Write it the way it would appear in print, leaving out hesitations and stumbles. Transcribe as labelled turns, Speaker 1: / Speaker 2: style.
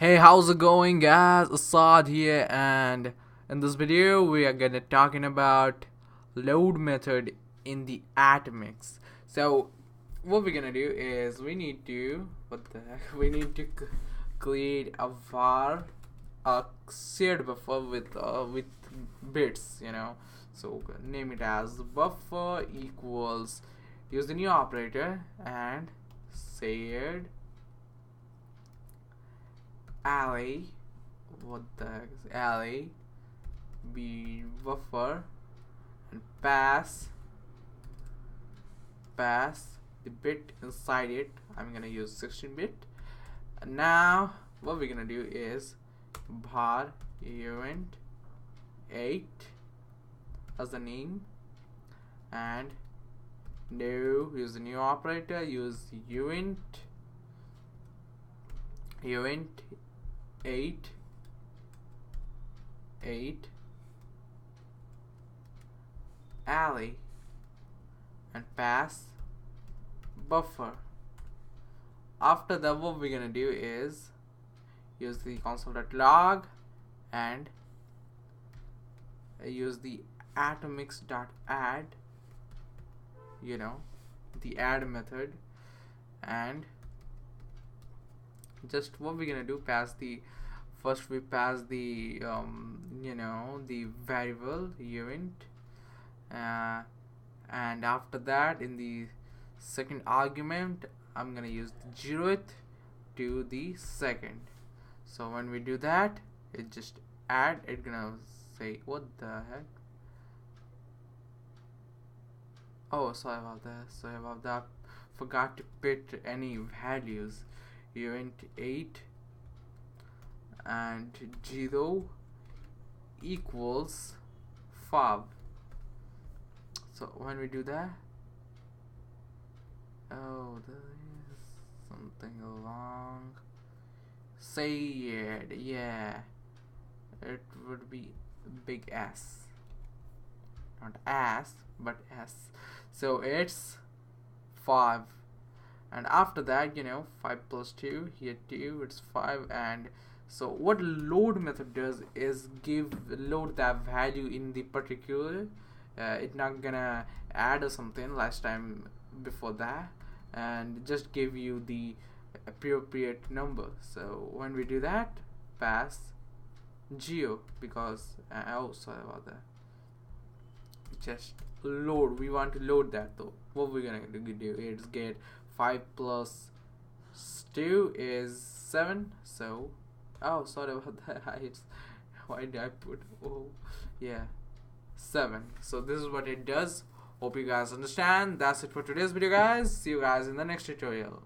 Speaker 1: Hey, how's it going, guys? Assad here, and in this video we are gonna talking about load method in the Atomics. So what we're gonna do is we need to create a var, a shared buffer with bits, So name it as buffer equals, use the new operator and shared alley. What the heck is alley? Be buffer and pass the bit inside it. I'm gonna use 16-bit. And now what we're gonna do is var event 8 as the name, and new, use the new operator, use event 8 alley and pass buffer. After that, what we're gonna do is use the console.log and use the Atomics.add, the add method, and just what we're gonna do, pass the first we pass the the variable event, and after that in the second argument I'm gonna use the 0th to the second. So when we do that, it just add, it gonna say what the heck. Oh, sorry about that, forgot to put any values. Event 8 and 0 equals 5. So when we do that, oh, there is something wrong. Say it, yeah, it would be big S, not S but S. So it's 5. And after that, 5 plus 2, here 2, it's 5. And so what load method does is load that value in the particular, it's not gonna add or something last time before that, and just give you the appropriate number. So when we do that, pass geo, because oh, sorry about that, just load, we want to load that though. What we're gonna do is get 5 plus 2 is 7. So, oh, sorry about that. Why did I put, oh yeah, 7. So this is what it does. Hope you guys understand. That's it for today's video, guys. See you guys in the next tutorial.